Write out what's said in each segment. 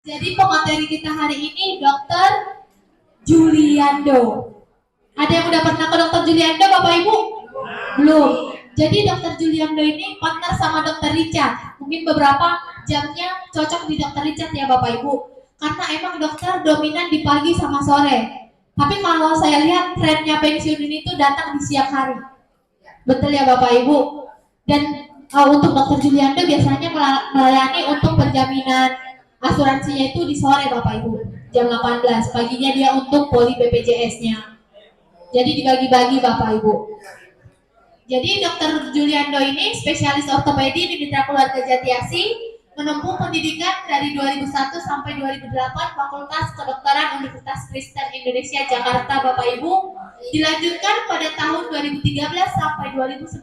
Jadi pemateri kita hari ini Dokter Juliando. Ada yang udah pernah ke Dokter Juliando, Bapak Ibu? Belum. Jadi Dokter Juliando ini partner sama Dokter Richard. Mungkin beberapa jamnya cocok di Dokter Richard ya Bapak Ibu. Karena emang dokter dominan di pagi sama sore. Tapi kalau saya lihat trennya pensiun ini tuh datang di siang hari. Betul ya Bapak Ibu? Dan untuk Dokter Juliando biasanya melayani untuk penjaminan asuransinya itu di sore Bapak Ibu, jam 18. Paginya dia untuk poli BPJS-nya. Jadi dibagi-bagi Bapak Ibu. Jadi Dokter Juliando ini spesialis ortopedi di Mitra Keluarga Jati Asih, menempuh pendidikan dari 2001 sampai 2008 Fakultas Kedokteran Universitas Kristen Indonesia Jakarta Bapak Ibu. Dilanjutkan pada tahun 2013 sampai 2019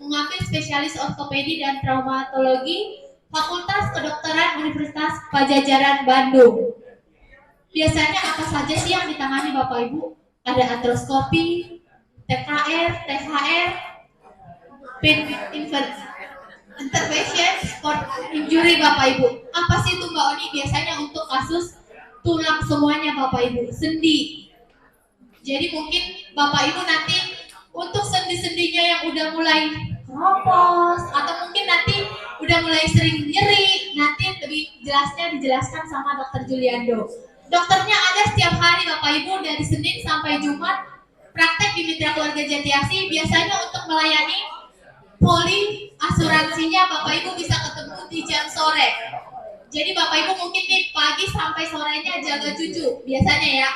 mengambil spesialis ortopedi dan traumatologi Fakultas Kedokteran Universitas Pajajaran Bandung. Biasanya apa saja sih yang ditangani Bapak Ibu? Ada artroskopi, TKR, THR, pin intervention, sport injury Bapak Ibu. Apa sih itu Mbak Oni? Biasanya untuk kasus tulang semuanya Bapak Ibu, sendi. Jadi mungkin Bapak Ibu nanti untuk sendi-sendinya yang udah mulai keropos atau mungkin nanti udah mulai sering nyeri, nanti lebih jelasnya dijelaskan sama Dokter Juliando. Dokternya ada setiap hari Bapak Ibu dari Senin sampai Jumat, praktek di Mitra Keluarga Jati Asih. Biasanya untuk melayani poli asuransinya Bapak Ibu bisa ketemu di jam sore. Jadi Bapak Ibu mungkin nih pagi sampai sorenya jaga cucu biasanya ya.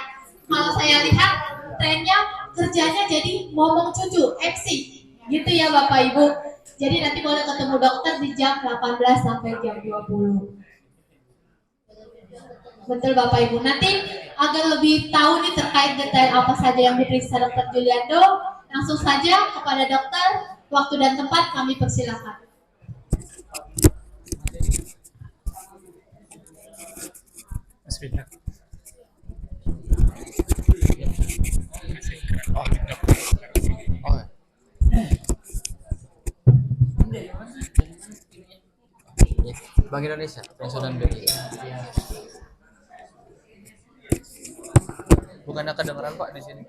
Kalau saya lihat trennya kerjanya jadi ngomong cucu, MC gitu ya Bapak Ibu. Jadi nanti boleh ketemu dokter di jam 18 sampai jam 20. Betul Bapak Ibu. Nanti agar lebih tahu nih terkait detail apa saja yang diperiksa Dokter Juliando, langsung saja kepada dokter, waktu dan tempat kami persilakan. Bismillah. Bank Indonesia, pensiunan BI. Bukan kedengeran Pak di sini.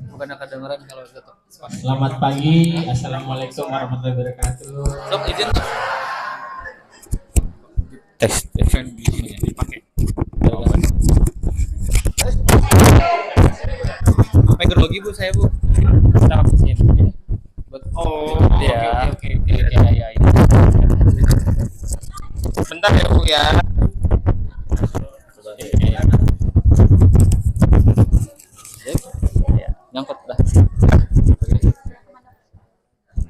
Bukan kedengeran kalau tutup. Selamat pagi, assalamualaikum warahmatullahi wabarakatuh. Dok izin Dok. Tes di sini ya, dipakai. Sampai grogi Bu saya Bu. Taruh di sini. Oh, ya. Oke. Ya. Bentar ya Bu ya. Nyangkut dah.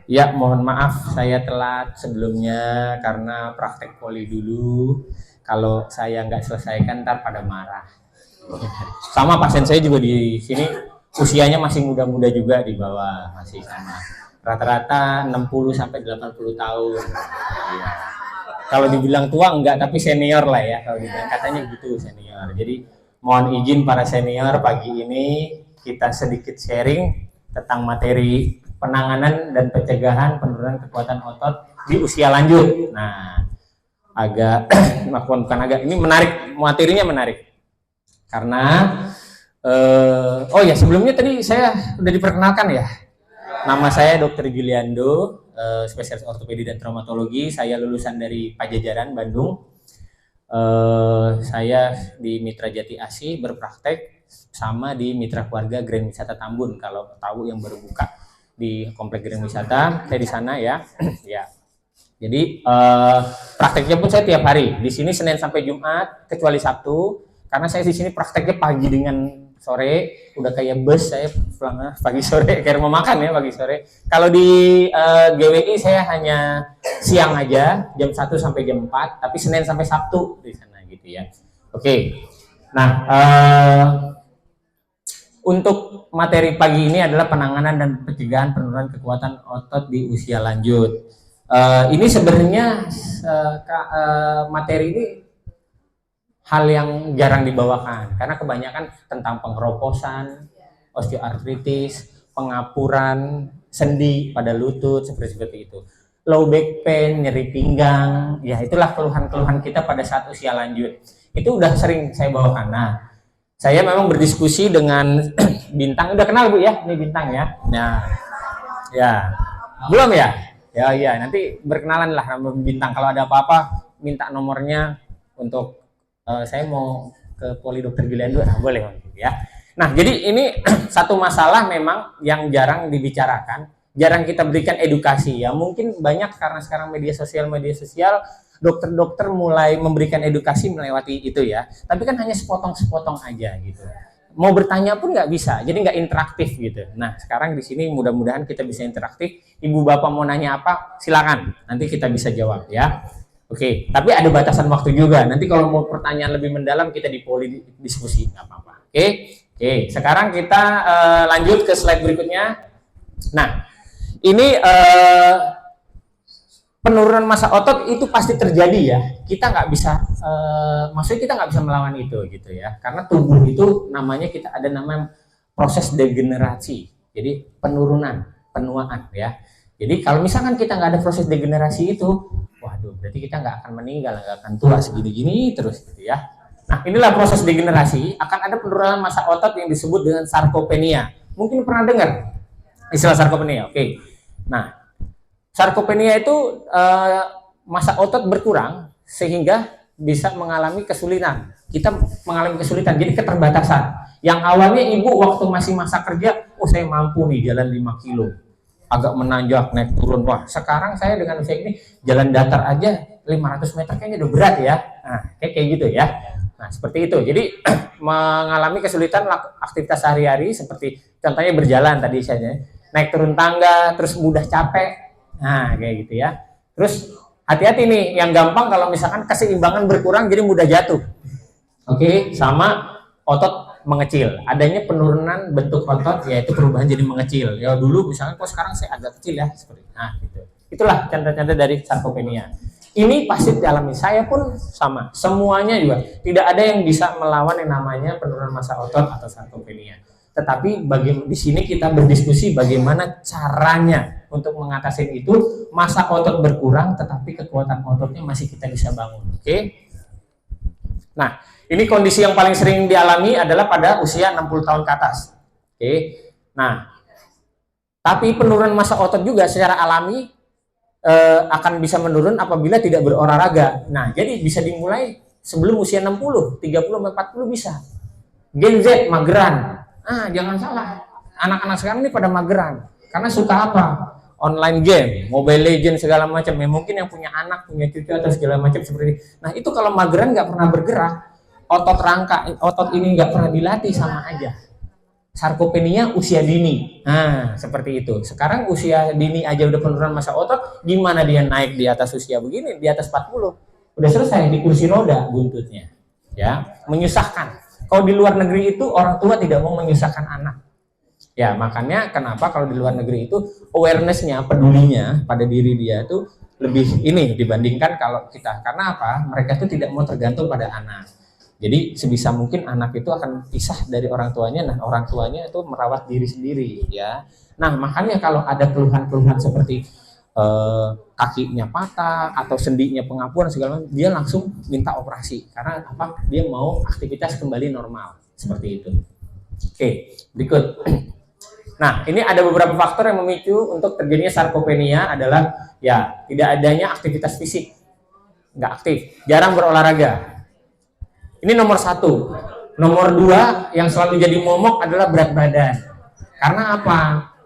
Ya, mohon maaf saya telat sebelumnya karena praktek poli dulu. Kalau saya nggak selesaikan ntar pada marah. Sama pasien saya juga di sini usianya masih muda-muda juga di bawah, masih sama. Rata-rata 60 sampai 80 tahun. Ya. Kalau dibilang tua enggak, tapi senior lah ya. Kalau dibilang katanya gitu senior. Jadi mohon izin para senior, pagi ini kita sedikit sharing tentang materi penanganan dan pencegahan penurunan kekuatan otot di usia lanjut. Nah, ini menarik, materinya menarik karena sebelumnya tadi saya udah diperkenalkan ya. Nama saya Dr. Juliando, spesialis ortopedi dan traumatologi. Saya lulusan dari Pajajaran Bandung. Saya di Mitra Jati Asih berpraktek sama di Mitra Keluarga Grand Wisata Tambun. Kalau tahu yang baru buka di Komplek Grand Wisata, saya di sana ya. Ya. Jadi prakteknya pun saya tiap hari. Di sini Senin sampai Jumat, kecuali Sabtu, karena saya di sini prakteknya pagi dengan sore. Udah kayak bus saya pulang pagi sore, kayak mau makan ya pagi sore. Kalau di GWI saya hanya siang aja, jam 1 sampai jam 4, tapi Senin sampai Sabtu di sana gitu ya. Oke. Nah, untuk materi pagi ini adalah penanganan dan pencegahan penurunan kekuatan otot di usia lanjut. Ini sebenarnya materi ini hal yang jarang dibawakan karena kebanyakan tentang pengeroposan, osteoartritis, pengapuran sendi pada lutut seperti itu. Low back pain, nyeri pinggang, ya itulah keluhan-keluhan kita pada saat usia lanjut. Itu udah sering saya bawakan. Nah, saya memang berdiskusi dengan Bintang. Udah kenal Bu ya? Ini Bintang ya. Nah, ya. Belum ya? Ya iya, nanti berkenalan lah sama Bintang. Kalau ada apa-apa minta nomornya untuk saya mau ke Poli Dokter Juliando. Nah, boleh ya. Nah, jadi ini satu masalah memang yang jarang dibicarakan, jarang kita berikan edukasi ya. Mungkin banyak karena sekarang media sosial dokter-dokter mulai memberikan edukasi melewati itu ya. Tapi kan hanya sepotong-sepotong aja gitu. Mau bertanya pun nggak bisa, jadi nggak interaktif gitu. Nah, sekarang di sini mudah-mudahan kita bisa interaktif. Ibu bapak mau nanya apa, silakan. Nanti kita bisa jawab ya. Oke, tapi ada batasan waktu juga. Nanti kalau mau pertanyaan lebih mendalam kita di poli diskusi, nggak apa-apa. Oke, sekarang kita lanjut ke slide berikutnya. Nah, ini penurunan massa otot itu pasti terjadi ya. Kita nggak bisa, maksudnya kita nggak bisa melawan itu gitu ya. Karena tubuh itu namanya kita ada namanya proses degenerasi. Jadi penurunan, penuaan ya. Jadi kalau misalkan kita nggak ada proses degenerasi itu, waduh, berarti kita nggak akan meninggal, nggak akan tua segini-gini terus gitu ya. Nah, inilah proses degenerasi. Akan ada penurunan massa otot yang disebut dengan sarkopenia. Mungkin pernah dengar istilah sarkopenia. Oke. Nah, sarkopenia itu massa otot berkurang sehingga bisa mengalami kesulitan. Kita mengalami kesulitan, jadi keterbatasan. Yang awalnya ibu waktu masih masa kerja, oh saya mampu nih jalan 5 kilo. Agak menanjak, naik turun. Wah, sekarang saya dengan usia ini jalan datar aja 500 meter kayaknya udah berat ya. Nah, kayak gitu ya. Nah, seperti itu. Jadi mengalami kesulitan aktivitas sehari-hari seperti contohnya berjalan tadi saja. Naik turun tangga, terus mudah capek. Nah, kayak gitu ya. Terus hati-hati nih, yang gampang kalau misalkan keseimbangan berkurang jadi mudah jatuh. Oke, sama otot mengecil. Adanya penurunan bentuk otot yaitu perubahan jadi mengecil. Ya dulu misalkan kok sekarang saya agak kecil ya seperti. Nah, gitu. Itulah tanda-tanda dari sarkopenia. Ini pasti dialami, saya pun sama. Semuanya juga tidak ada yang bisa melawan yang namanya penurunan massa otot atau sarkopenia. Tetapi di sini kita berdiskusi bagaimana caranya untuk mengatasi itu. Massa otot berkurang tetapi kekuatan ototnya masih kita bisa bangun. Oke. Nah, ini kondisi yang paling sering dialami adalah pada usia 60 tahun ke atas. Oke. Nah, tapi penurunan massa otot juga secara alami akan bisa menurun apabila tidak berolahraga. Nah, jadi bisa dimulai sebelum usia 60, 30, 40 bisa. Gen Z mageran. Jangan salah. Anak-anak sekarang ini pada mageran. Karena suka apa? Online game, Mobile Legends segala macam. Ya, mungkin yang punya anak, punya cucu atau segala macam seperti ini. Nah, itu kalau mageran nggak pernah bergerak, otot rangka, otot ini nggak pernah dilatih, sama aja. Sarkopenia usia dini. Nah, seperti itu. Sekarang usia dini aja udah penurunan massa otot, gimana dia naik di atas usia begini, di atas 40? Udah selesai di kursi roda buntutnya. Ya, menyusahkan. Kalau di luar negeri itu orang tua tidak mau menyusahkan anak. Ya, makanya kenapa kalau di luar negeri itu awareness-nya, pedulinya pada diri dia itu lebih ini dibandingkan kalau kita. Karena apa? Mereka itu tidak mau tergantung pada anak. Jadi sebisa mungkin anak itu akan pisah dari orang tuanya. Nah, orang tuanya itu merawat diri sendiri ya. Nah, makanya kalau ada keluhan-keluhan seperti kakinya patah atau sendinya pengapuan segala macam, dia langsung minta operasi karena apa? Dia mau aktivitas kembali normal seperti itu. Oke, berikut. Nah, ini ada beberapa faktor yang memicu untuk terjadinya sarkopenia adalah ya tidak adanya aktivitas fisik, nggak aktif, jarang berolahraga. Ini nomor 1. Nomor 2 yang selalu jadi momok adalah berat badan. Karena apa?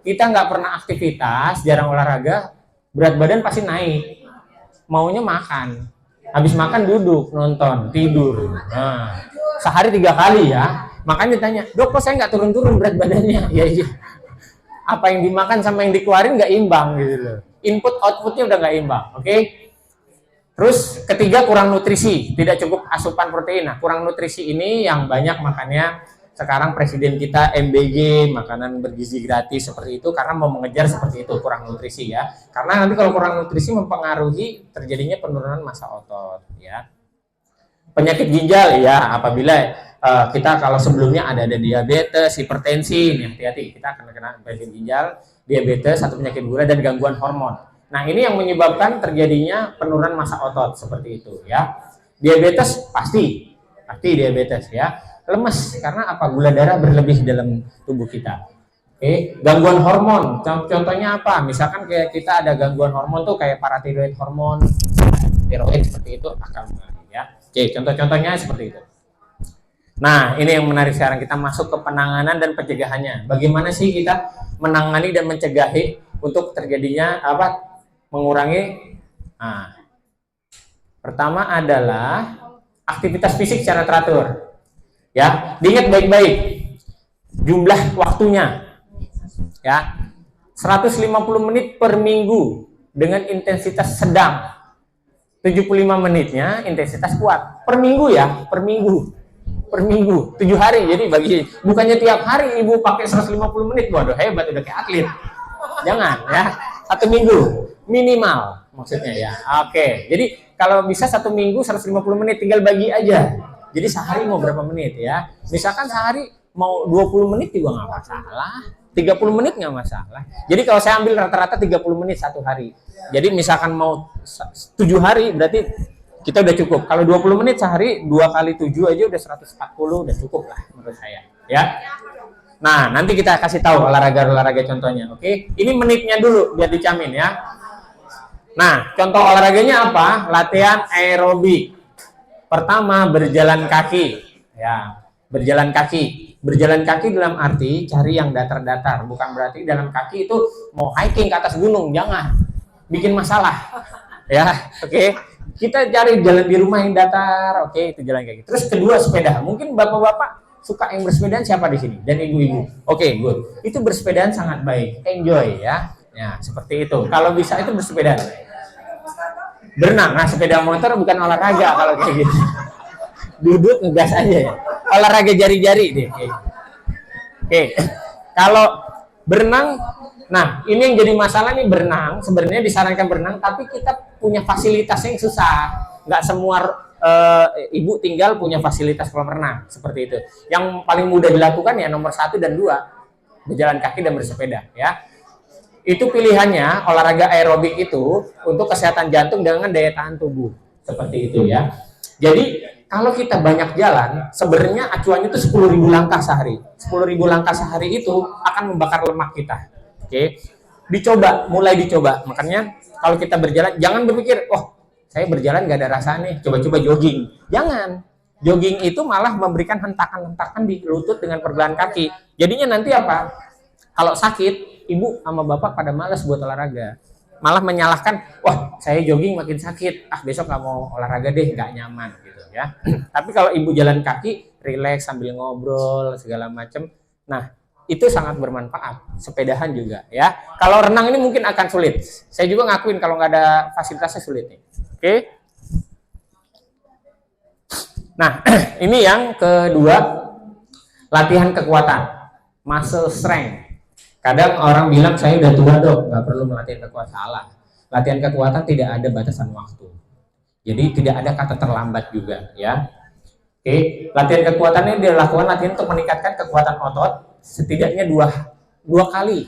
Kita nggak pernah aktivitas, jarang olahraga, berat badan pasti naik. Maunya makan. Habis makan duduk, nonton, tidur. Nah, sehari 3 kali ya. Makanya ditanya, dok kok saya nggak turun-turun berat badannya? Ya iya. Apa yang dimakan sama yang dikeluarin nggak imbang gitu loh. Input outputnya udah nggak imbang. Oke? Terus ketiga, kurang nutrisi, tidak cukup asupan protein. Nah, kurang nutrisi ini yang banyak makanya sekarang presiden kita MBG, makanan bergizi gratis seperti itu karena mau mengejar seperti itu, kurang nutrisi ya. Karena nanti kalau kurang nutrisi mempengaruhi terjadinya penurunan massa otot ya. Penyakit ginjal ya, apabila kita kalau sebelumnya ada diabetes, hipertensi, nih hati-hati kita akan kena penyakit ginjal, diabetes, atau penyakit gula dan gangguan hormon. Nah, ini yang menyebabkan terjadinya penurunan massa otot seperti itu ya. Diabetes pasti mati diabetes ya. Lemes karena apa? Gula darah berlebih dalam tubuh kita. Oke, gangguan hormon. Contohnya apa? Misalkan kayak kita ada gangguan hormon tuh kayak paratiroid hormon, tiroid seperti itu akan mengalami ya. Oke, contoh-contohnya seperti itu. Nah, ini yang menarik sekarang kita masuk ke penanganan dan pencegahannya. Bagaimana sih kita menangani dan mencegahi untuk terjadinya apa? Mengurangi. Nah, pertama adalah aktivitas fisik secara teratur. Ya, diingat baik-baik jumlah waktunya. Ya. 150 menit per minggu dengan intensitas sedang. 75 menitnya intensitas kuat. Per minggu ya, per minggu. Per minggu, 7 hari. Jadi bagi bukannya tiap hari ibu pakai 150 menit. Waduh, hebat udah kayak atlet. Jangan ya. 1 minggu minimal maksudnya ya. Oke. Jadi kalau bisa 1 minggu 150 menit tinggal bagi aja. Jadi sehari mau berapa menit ya? Misalkan sehari mau 20 menit juga nggak masalah. 30 menit nggak masalah. Jadi kalau saya ambil rata-rata 30 menit satu hari. Jadi misalkan mau 7 hari berarti kita udah cukup. Kalau 20 menit sehari 2 kali 7 aja udah 140 udah cukup lah menurut saya. Ya. Nah, nanti kita kasih tahu olahraga contohnya. Oke. Ini menitnya dulu biar dicamin ya. Nah, contoh olahraganya apa? Latihan aerobik. Pertama, berjalan kaki. Ya, berjalan kaki. Berjalan kaki dalam arti cari yang datar-datar. Bukan berarti dalam kaki itu mau hiking ke atas gunung. Jangan. Bikin masalah. Ya, oke. Kita cari jalan di rumah yang datar. Oke, itu jalan kaki. Terus kedua, sepeda. Mungkin bapak-bapak suka yang bersepedaan siapa di sini? Dan ibu-ibu. Oke, good. Itu bersepedaan sangat baik. Enjoy ya. Ya, seperti itu. Kalau bisa itu bersepedaan. Berenang, nah sepeda motor bukan olahraga kalau kayak gitu. Duduk ngegas aja ya. Olahraga jari-jari deh. Oke. Kalau berenang, nah ini yang jadi masalah nih berenang. Sebenarnya disarankan berenang, tapi kita punya fasilitas yang susah. Nggak semua ibu tinggal punya fasilitas kolam renang seperti itu. Yang paling mudah dilakukan ya nomor 1 dan 2, berjalan kaki dan bersepeda ya. Itu pilihannya olahraga aerobik itu untuk kesehatan jantung dengan daya tahan tubuh seperti itu ya. Jadi kalau kita banyak jalan sebenarnya acuannya itu 10.000 langkah sehari. 10.000 langkah sehari itu akan membakar lemak kita. Oke. Mulai dicoba. Makanya kalau kita berjalan jangan berpikir, "Oh, saya berjalan nggak ada rasa nih, coba-coba jogging." Jangan. Jogging itu malah memberikan hentakan-hentakan di lutut dengan pergelangan kaki. Jadinya nanti apa? Kalau sakit ibu sama bapak pada malas buat olahraga, malah menyalahkan, wah saya jogging makin sakit, besok nggak mau olahraga deh, nggak nyaman gitu ya. Tapi kalau ibu jalan kaki, rileks sambil ngobrol segala macem, nah itu sangat bermanfaat. Sepedahan juga ya. Kalau renang ini mungkin akan sulit, saya juga ngakuin kalau nggak ada fasilitasnya sulit nih. Oke. Nah ini yang kedua, latihan kekuatan, muscle strength. Kadang orang bilang saya udah tua dok, nggak perlu melatih kekuatan. Salah. Latihan kekuatan tidak ada batasan waktu. Jadi tidak ada kata terlambat juga ya. Oke, latihan kekuatan ini dilakukan latihan untuk meningkatkan kekuatan otot setidaknya dua kali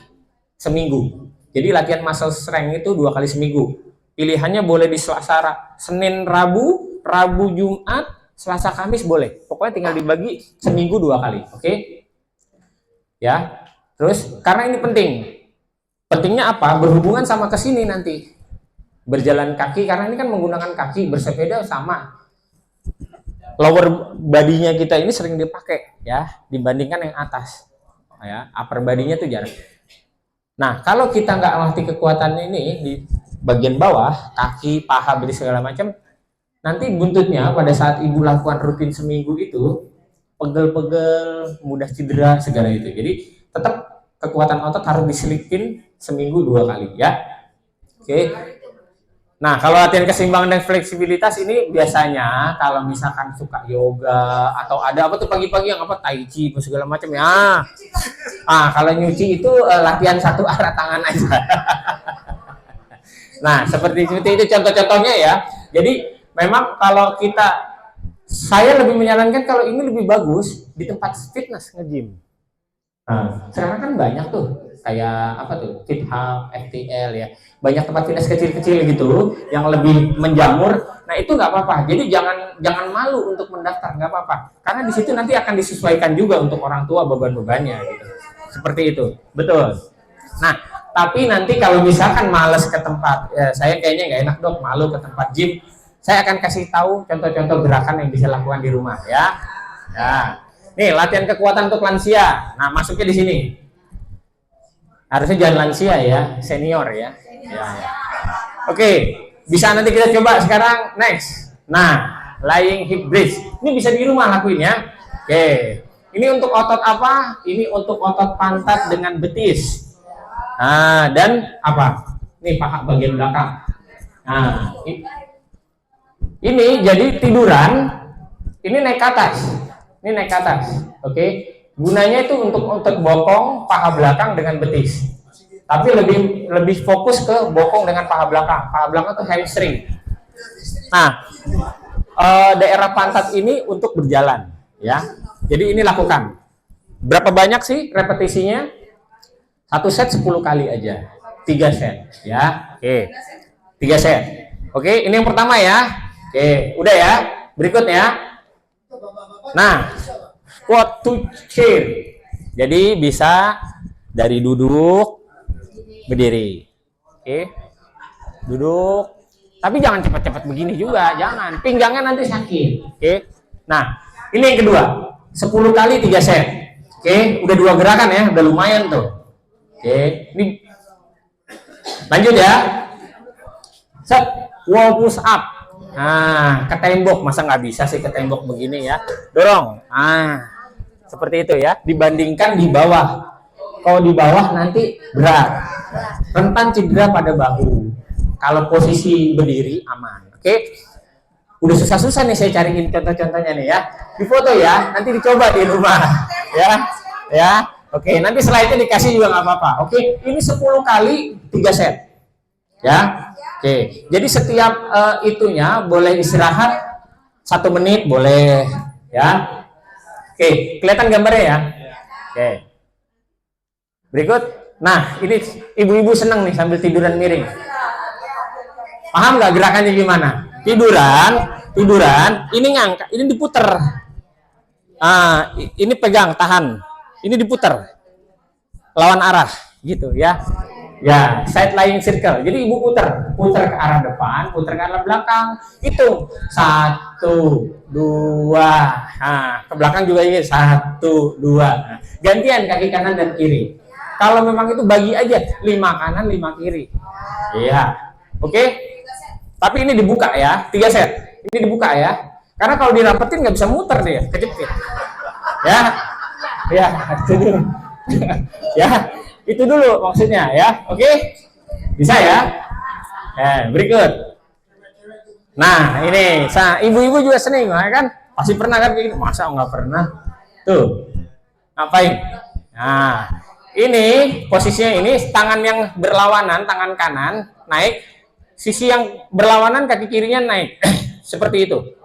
seminggu. Jadi latihan muscle strength itu 2 kali seminggu. Pilihannya boleh di Selasa, Senin, Rabu, Rabu, Jumat, Selasa, Kamis boleh. Pokoknya tinggal dibagi seminggu 2 kali. Oke? Ya. Terus karena ini penting. Pentingnya apa? Berhubungan sama kesini nanti. Berjalan kaki karena ini kan menggunakan kaki, bersepeda sama. Lower body-nya kita ini sering dipakai ya dibandingkan yang atas. Ya, upper body-nya tuh jarang. Nah, kalau kita nggak latih kekuatan ini di bagian bawah, kaki, paha, beri segala macam, nanti buntutnya pada saat ibu lakukan rutin seminggu itu pegel-pegel, mudah cedera segala itu. Jadi tetap kekuatan otot harus diselipin seminggu 2 kali ya. Oke. Nah kalau latihan keseimbangan dan fleksibilitas ini biasanya kalau misalkan suka yoga atau ada apa tuh pagi-pagi yang apa tai chi segala macam ya. Kalau nyuci itu latihan satu arah tangan aja. Nah seperti itu contoh-contohnya ya. Jadi memang kalau saya lebih menyarankan kalau ini lebih bagus di tempat fitness nge-gym. Nah, sekarang kan banyak tuh kayak apa tuh, GitHub, FTL ya, banyak tempat fitness kecil-kecil gitu yang lebih menjamur. Nah itu nggak apa-apa. Jadi jangan malu untuk mendaftar, nggak apa-apa. Karena di situ nanti akan disesuaikan juga untuk orang tua beban-bebannya gitu. Seperti itu, betul. Nah tapi nanti kalau misalkan males ke tempat, ya, saya kayaknya nggak enak dok, malu ke tempat gym. Saya akan kasih tahu contoh-contoh gerakan yang bisa lakukan di rumah ya. Ya. Nih, latihan kekuatan untuk lansia. Nah, masuknya di sini. Harusnya jangan lansia ya, senior ya. Ya, ya. Oke, bisa nanti kita coba sekarang. Next. Nah, lying hip bridge. Ini bisa di rumah lakuin ya. Oke. Ini untuk otot apa? Ini untuk otot pantat dengan betis. Nah, dan apa? Nih paha bagian belakang. Nah, ini jadi tiduran. Ini naik ke atas. Ini naik ke atas, oke? Gunanya itu untuk bokong paha belakang dengan betis. Tapi lebih fokus ke bokong dengan paha belakang. Paha belakang itu hamstring. Nah, daerah pantat ini untuk berjalan, ya. Jadi ini lakukan. Berapa banyak sih repetisinya? 1 set 10 kali aja. 3 set, ya. Oke. 3 set. Oke, ini yang pertama ya. Oke, udah ya. Berikutnya. Nah, squat to chair. Jadi bisa dari duduk berdiri. Oke. Duduk. Tapi jangan cepat-cepat begini juga, jangan. Pinggangnya nanti sakit. Oke. Nah, ini yang kedua. 10 kali 3 set. Oke, udah 2 gerakan ya, udah lumayan tuh. Oke, ini lanjut ya. Set, wall push up. Nah, ke tembok, masa nggak bisa sih ke tembok begini ya? Dorong. Ah, seperti itu ya. Dibandingkan di bawah. Kalau di bawah nanti berat. Rentan cedera pada bahu. Kalau posisi berdiri aman. Oke. Udah susah-susah nih saya cariin contoh-contohnya nih ya. Di foto ya, nanti dicoba di rumah. Ya. Ya. Oke, nanti slide-nya dikasih juga nggak apa-apa. Oke, ini 10 kali 3 set. Ya. Oke, jadi setiap itunya boleh istirahat 1 menit boleh ya. Oke, kelihatan gambarnya ya. Oke. Berikut. Nah, ini ibu-ibu seneng nih sambil tiduran miring. Paham nggak gerakannya gimana? Tiduran. Ini ngangkat, ini diputer. Ah, ini pegang, tahan. Ini diputer. Lawan arah, gitu ya. Ya, side lying circle. Jadi ibu puter ke arah depan, puter ke arah belakang. Hitung 1, 2. Nah, ke belakang juga ini 1, 2. Nah, gantian kaki kanan dan kiri. Kalau memang itu bagi aja 5 kanan, 5 kiri. Iya. Oke. Tapi ini dibuka ya, 3 set. Ini dibuka ya. Karena kalau dirapetin nggak bisa muter dia, kejepit. Ya. Ya, itu ya. Itu dulu maksudnya ya, oke? Bisa ya? Berikut. Nah ini, ibu-ibu juga seneng, kan? Pasti pernah kan kayak gini? Masa nggak pernah? Tuh, ngapain? Nah, ini posisinya ini tangan yang berlawanan, tangan kanan naik, sisi yang berlawanan kaki kirinya naik, seperti itu.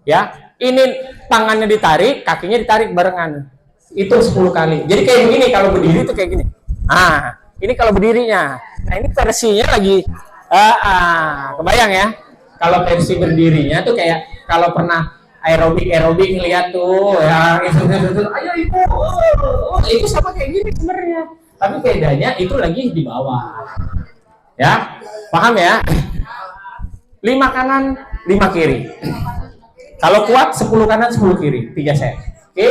Ya, ini tangannya ditarik, kakinya ditarik barengan. Itu 10 kali. Jadi kayak begini kalau berdiri itu kayak gini. Ah, ini kalau berdirinya. Nah, ini versinya lagi kebayang ya. Kalau versi berdirinya tuh kayak kalau pernah aerobik ngeliat tuh ya, ayo ibu. Itu sama kayak gini sebenarnya. Tapi bedanya itu lagi di bawah. Ya. Paham ya? 5 kanan, 5 kiri. Kalau kuat 10 kanan, 10 kiri, 3 set. Oke.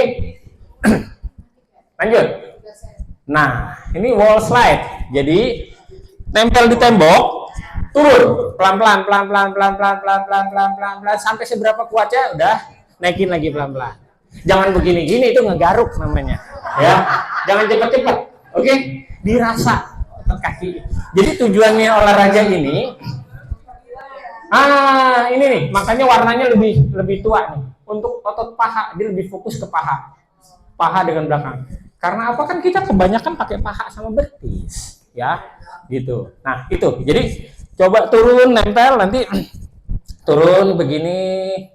Lanjut. Nah, ini wall slide. Jadi nempel di tembok, turun pelan-pelan sampai seberapa kuatnya udah naikin lagi pelan-pelan. Jangan begini-gini, itu ngegaruk namanya. Ya. Jangan cepat-cepat. Oke? Dirasa otot kaki. Jadi tujuannya olahraga ini ini nih, makanya warnanya lebih tua nih. Untuk otot paha, dia lebih fokus ke paha. Paha dengan belakang. Karena apa, kan kita kebanyakan pakai paha sama betis, ya, gitu. Nah itu, jadi coba turun nempel nanti Turun begini.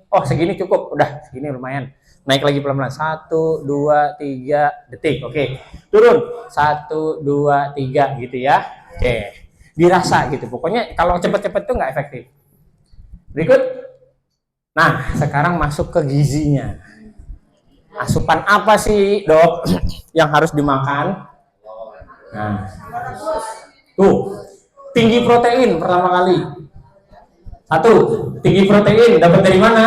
Oh, segini cukup. Udah, segini lumayan. Naik lagi pelan-pelan. 1, 2, 3 detik. Oke. Turun. 1, 2, 3 gitu ya. Oke. Dirasa gitu. Pokoknya kalau cepet-cepet tuh nggak efektif. Berikut. Nah, sekarang masuk ke gizinya. Asupan apa sih, Dok, yang harus dimakan? Nah. Tuh. Tinggi protein pertama kali. 1, tinggi protein dapat dari mana?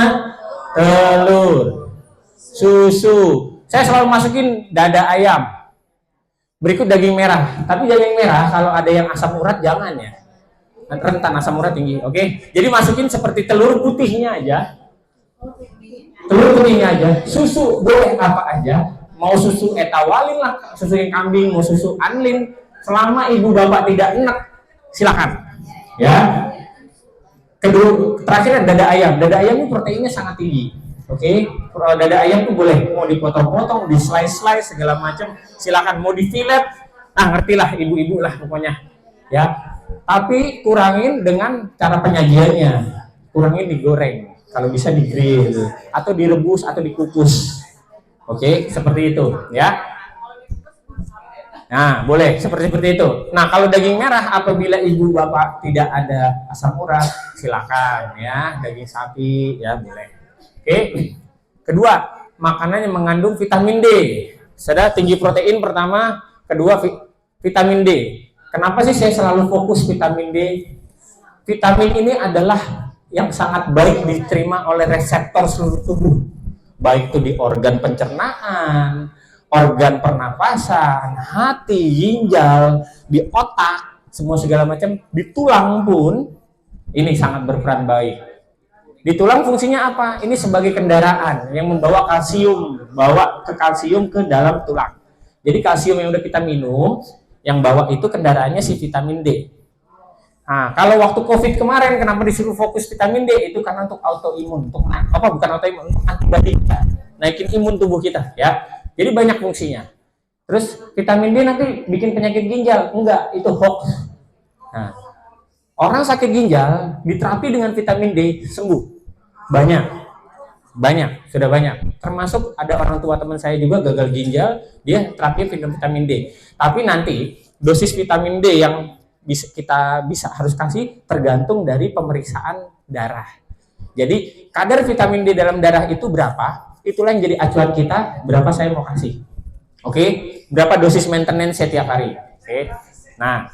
Telur, susu. Saya selalu masukin dada ayam. Berikut daging merah. Tapi daging merah kalau ada yang asam urat jangan ya. Rentan asam urat tinggi. Oke. Jadi masukin seperti telur putihnya aja. Telur putihnya aja. Susu boleh apa aja. Mau susu etawalin lah, susu yang kambing, mau susu anlin. Selama ibu bapak tidak enak, silakan. Ya. Kedua, terakhir dada ayam. Dada ayam itu proteinnya sangat tinggi. Oke, dada ayam tuh boleh mau dipotong-potong, di slice segala macam. Silakan mau di fillet. Nah, ngertilah ibu-ibu lah pokoknya. Ya. Tapi kurangin dengan cara penyajiannya. Kurangin digoreng. Kalau bisa di grill atau direbus atau dikukus. Oke, seperti itu, ya. Nah, boleh seperti itu. Nah, kalau daging merah apabila ibu bapak tidak ada asam urat, silakan ya, daging sapi ya boleh. Oke. Kedua, makanan yang mengandung vitamin D. Sudah tinggi protein pertama, kedua vitamin D. Kenapa sih saya selalu fokus vitamin D? Vitamin ini adalah yang sangat baik diterima oleh reseptor seluruh tubuh. Baik itu di organ pencernaan, organ pernapasan, hati, ginjal, di otak, semua segala macam, di tulang pun ini sangat berperan baik. Di tulang fungsinya apa? Ini sebagai kendaraan yang membawa kalsium, bawa ke kalsium ke dalam tulang. Jadi kalsium yang udah kita minum, yang bawa itu kendaraannya si vitamin D. Nah, kalau waktu COVID kemarin kenapa disuruh fokus vitamin D? Itu karena untuk autoimun, untuk apa? Bukan autoimun, untuk antibodi kita, naikin imun tubuh kita, ya. Jadi banyak fungsinya. Terus vitamin D nanti bikin penyakit ginjal? Enggak, itu hoax. Nah, orang sakit ginjal diterapi dengan vitamin D sembuh. Banyak, sudah banyak. Termasuk ada orang tua teman saya juga gagal ginjal, dia terapi vitamin D. Tapi nanti dosis vitamin D yang kita harus kasih tergantung dari pemeriksaan darah. Jadi kadar vitamin D dalam darah itu berapa? Itulah yang jadi acuan kita berapa saya mau kasih. Oke, berapa dosis maintenance setiap hari. Oke. Nah,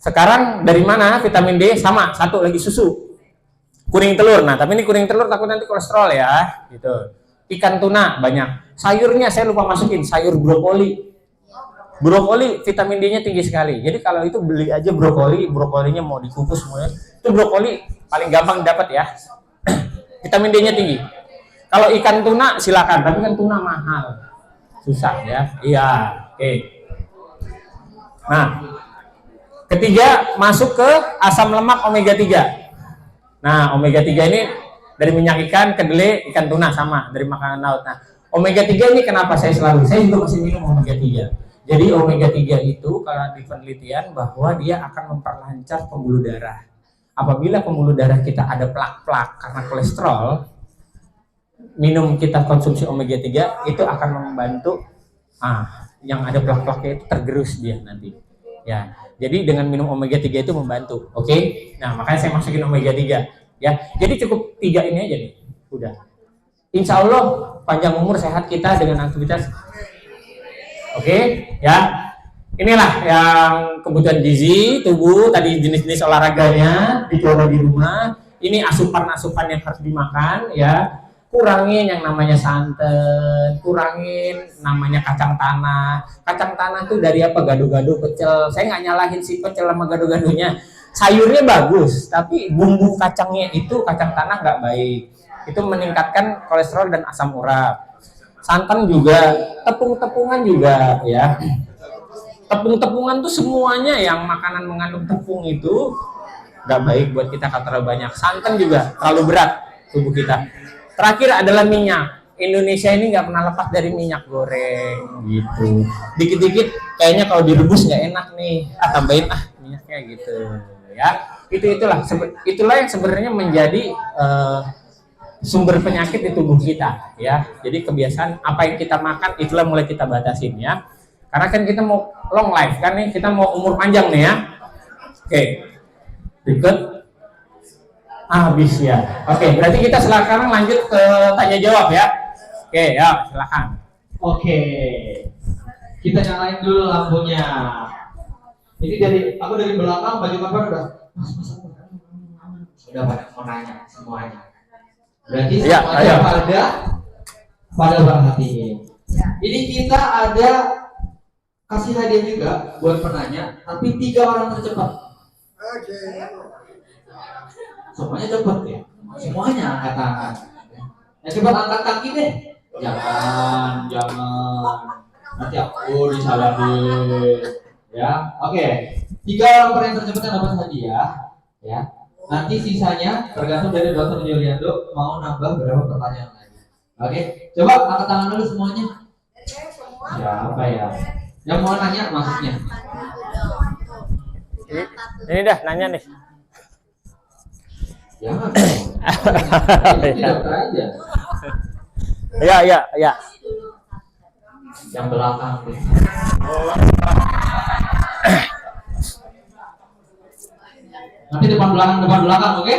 sekarang dari mana vitamin D? Sama, satu lagi susu. Kuning telur. Nah, tapi ini kuning telur takut nanti kolesterol ya, gitu. Ikan tuna banyak. Sayurnya saya lupa masukin, sayur brokoli. Brokoli vitamin D-nya tinggi sekali. Jadi kalau itu beli aja brokolinya mau dikukus semuanya. Itu brokoli paling gampang dapat ya. Vitamin D-nya tinggi. Kalau ikan tuna silakan, tapi kan tuna mahal. Susah ya. Iya, oke. Nah, ketiga masuk ke asam lemak omega 3. Nah, omega 3 ini dari minyak ikan, kedelai, ikan tuna sama dari makanan laut. Nah, omega 3 ini kenapa saya juga masih minum omega 3. Jadi omega 3 itu kalau di penelitian bahwa dia akan memperlancar pembuluh darah. Apabila pembuluh darah kita ada plak-plak karena kolesterol, minum kita konsumsi omega 3 itu akan membantu yang ada plak-plaknya itu tergerus dia nanti. Ya. Jadi dengan minum omega 3 itu membantu. Oke? Nah, makanya saya masukin omega 3 ya. Jadi cukup 3 ini aja nih. Udah. Insya Allah panjang umur sehat kita dengan aktivitas. Oke, ya. Inilah yang kebutuhan gizi tubuh, tadi jenis-jenis olahraganya dicoba di rumah. Ini asupan-asupan yang harus dimakan ya. Kurangin yang namanya santan, kurangin namanya kacang tanah. Kacang tanah itu dari apa? Gado-gado, pecel. Saya nggak nyalahin si pecel sama gado-gadonya. Sayurnya bagus, tapi bumbu kacangnya itu kacang tanah nggak baik. Itu meningkatkan kolesterol dan asam urat. Santan juga, tepung-tepungan juga ya. Tepung-tepungan tuh semuanya yang makanan mengandung tepung itu nggak baik buat kita kalau terlalu banyak. Santan juga terlalu berat tubuh kita. Terakhir adalah minyak. Indonesia ini nggak pernah lepas dari minyak goreng gitu. Dikit-dikit kayaknya kalau direbus nggak enak nih. Tambahin minyaknya gitu ya. Itulah yang sebenarnya menjadi sumber penyakit di tubuh kita, ya. Jadi kebiasaan apa yang kita makan itulah mulai kita batasin, ya. Karena kan kita mau long life kan nih, kita mau umur panjang nih ya. Oke. Berikut habis ya. Oke, berarti kita sekarang lanjut ke tanya jawab ya. Oke, ya, silakan. Oke, kita nyalain dulu lampunya. Ini aku dari belakang baju korban udah. Udah pada mau nanya semuanya. Berarti semuanya pada perhatiin. Ini kita ada kasih hadiah juga buat penanya, tapi 3 orang tercepat. Oke. Semuanya cepat ya. Semuanya angkat tangan. Yang cepat angkat kaki deh. Jangan. Nanti aku disalahin. Ya, oke. 3 orang yang tercepat yang dapat hadiah. Ya. Nanti sisanya tergantung dari Dr. Juliando mau nambah berapa pertanyaan lagi. Oke. Coba angkat tangan dulu semuanya. Siapa ya? Yang mau nanya maksudnya? Ini dah nanya nih. Jangan. Ini dokter aja. Ya. Yang belakang deh. Nanti depan belakang, oke?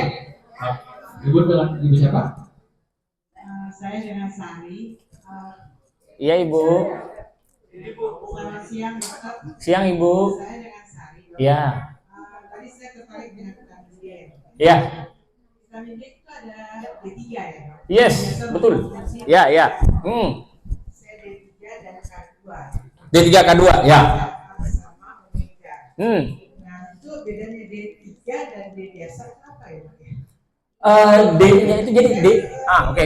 Ibu dengan ibu siapa? Saya dengan Sari. Iya, Ibu. Selamat siang, Dokter. Siang, Ibu. Saya dengan Sari. Iya. Tadi saya tertarik dengan vitamin D. Iya. Vitamin D itu ada D3 ya? Yes, betul. Ya. Saya D3 dan K2. D3 K2, ya. Sama omega. Nah, itu bedanya D3 dan D biasa apa ya? D-nya itu jadi D. Oke.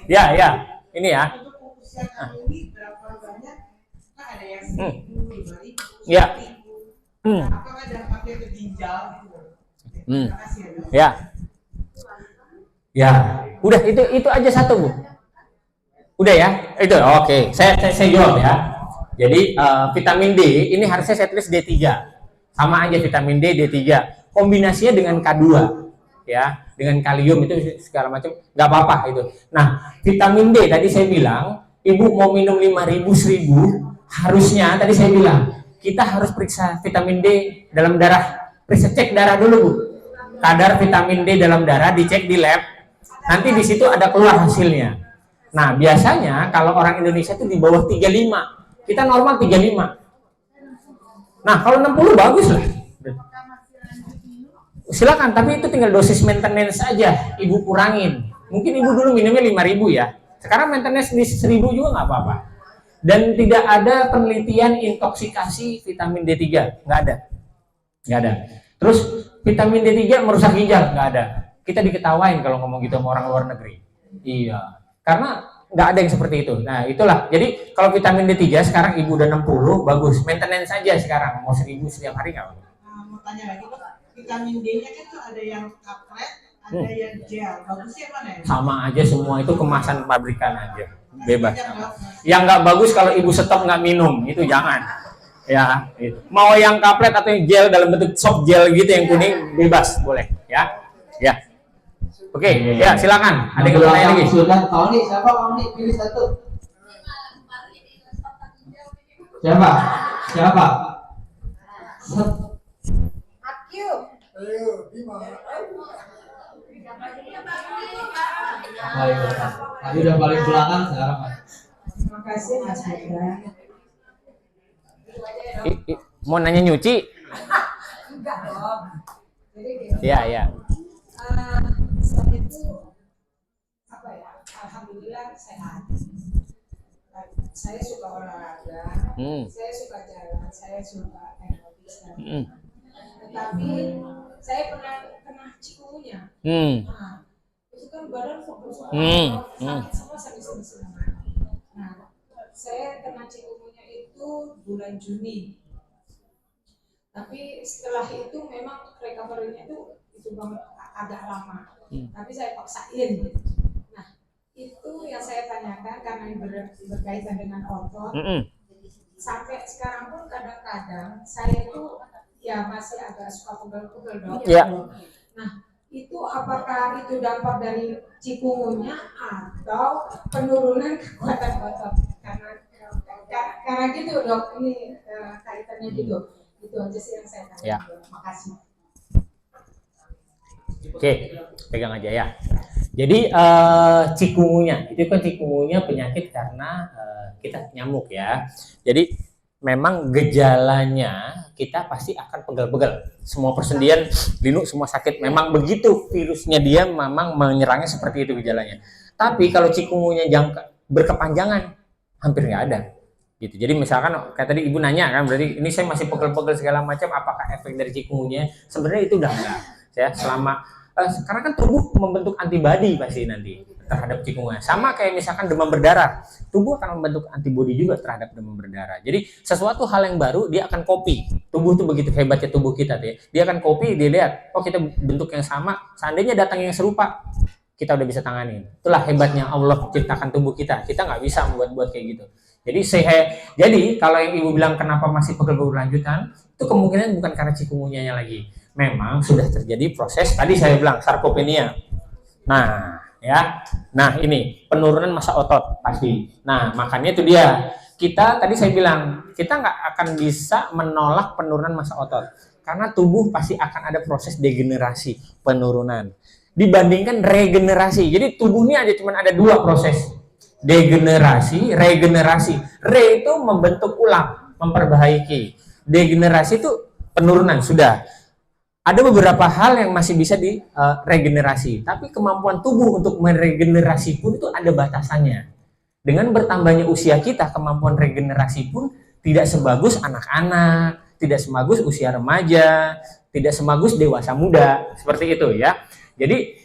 Ya. Ini ya. Untuk usia ini berapa banyak? Kan ada yang 1.000, 5.000, Ya. 1.000. Apakah dampaknya ke ginjal gitu? Terima kasih ya, Dok. Ya. Udah itu aja satu, Bu. Udah ya? Itu. Oke. Saya jawab ya. Jadi vitamin D ini harusnya saya tulis D3. Sama aja vitamin D, D3. Kombinasinya dengan K2. Ya, dengan kalium itu segala macam nggak apa-apa itu. Nah, vitamin D tadi saya bilang, Ibu mau minum 5.000 1.000, harusnya tadi saya bilang kita harus periksa vitamin D dalam darah, periksa cek darah dulu, Bu. Kadar vitamin D dalam darah dicek di lab, nanti di situ ada keluar hasilnya. Nah, biasanya kalau orang Indonesia itu di bawah 35, kita normal 35. Nah, kalau 60 bagus lah. Silakan, tapi itu tinggal dosis maintenance saja, Ibu kurangin. Mungkin Ibu dulu minumnya 5.000 ya. Sekarang maintenance di 1.000 juga nggak apa-apa. Dan tidak ada penelitian intoksikasi vitamin D3, nggak ada. Terus vitamin D3 merusak ginjal, nggak ada. Kita diketawain kalau ngomong gitu sama orang luar negeri. Iya, karena nggak ada yang seperti itu. Nah, itulah. Jadi kalau vitamin D3 sekarang Ibu udah 60, bagus. Maintenance saja sekarang, mau 1.000 setiap hari nggak apa-apa. Mau tanya lagi, Dok. Vitamin D-nya kan tuh ada yang kaplet, ada yang gel. Bagusnya mana ya? Sama aja semua, itu kemasan pabrikan aja, bebas. Yang nggak bagus kalau Ibu stop nggak minum, itu jangan. Ya, itu. Mau yang kaplet atau yang gel dalam bentuk soft gel gitu yang kuning, bebas, boleh. Ya. Oke, ya silakan. Ada yang bertanya lagi? Sudah tahu nih siapa? Kamu nih pilih satu. Siapa? Tadi udah paling belakang sekarang. Terima kasih Mas Hendra. Mau nanya nyuci? Enggak dong. Jadi Iya. saya itu alhamdulillah sehat. Saya suka olahraga, saya suka jalan, saya suka aerobis dan tetapi saya pernah kena cikungunya. Nah, itu kan badan fokus sakit semua. Nah, saya kena cikungunya itu bulan Juni. Tapi setelah itu memang recovery-nya itu banget agak lama. Tapi saya paksain. Nah, itu yang saya tanyakan karena berkaitan dengan otot. Sampai sekarang pun kadang-kadang saya itu ya masih agak suka pegel-pegel dong. Iya. Nah, itu apakah itu dampak dari cikungunya atau penurunan kekuatan otot? Karena gitu dok, ini kaitannya gitu. Itu aja sih yang saya tanya. Ya. Makasih. Oke, pegang aja ya. Jadi cikungunya, itu kan cikungunya penyakit karena kita nyamuk ya. Jadi memang gejalanya kita pasti akan pegel-pegel. Semua persendian, linu semua sakit. Memang begitu virusnya dia memang menyerangnya seperti itu gejalanya. Tapi kalau cikungunya berkepanjangan, hampir nggak ada. Gitu. Jadi misalkan kayak tadi ibu nanya kan, berarti ini saya masih pegel-pegel segala macam, apakah efek dari cikungunya? Sebenarnya itu udah enggak. Ya, selama karena kan tubuh membentuk antibodi pasti nanti terhadap cikungunya. Sama kayak misalkan demam berdarah, tubuh akan membentuk antibodi juga terhadap demam berdarah. Jadi sesuatu hal yang baru dia akan copy. Tubuh tuh begitu hebatnya tubuh kita tuh ya. Dia akan copy, dia lihat, oh kita bentuk yang sama, seandainya datang yang serupa, kita udah bisa tangani. Itulah hebatnya Allah ciptakan tubuh kita. Kita nggak bisa membuat kayak gitu. Jadi kalau yang ibu bilang kenapa masih pegel-pegel berlanjutan, itu kemungkinan bukan karena cikungunya lagi. Memang sudah terjadi proses tadi saya bilang sarkopenia. Nah, ya. Nah, ini penurunan massa otot pasti. Nah, makanya itu dia. Kita tadi saya bilang, kita nggak akan bisa menolak penurunan massa otot karena tubuh pasti akan ada proses degenerasi, penurunan dibandingkan regenerasi. Jadi tubuhnya aja cuma ada dua proses. Degenerasi, regenerasi. Re itu membentuk ulang, memperbaiki. Degenerasi itu penurunan, sudah. Ada beberapa hal yang masih bisa di regenerasi, tapi kemampuan tubuh untuk meregenerasi pun itu ada batasannya. Dengan bertambahnya usia kita, kemampuan regenerasi pun tidak sebagus anak-anak, tidak sebagus usia remaja, tidak sebagus dewasa muda, seperti itu ya. Jadi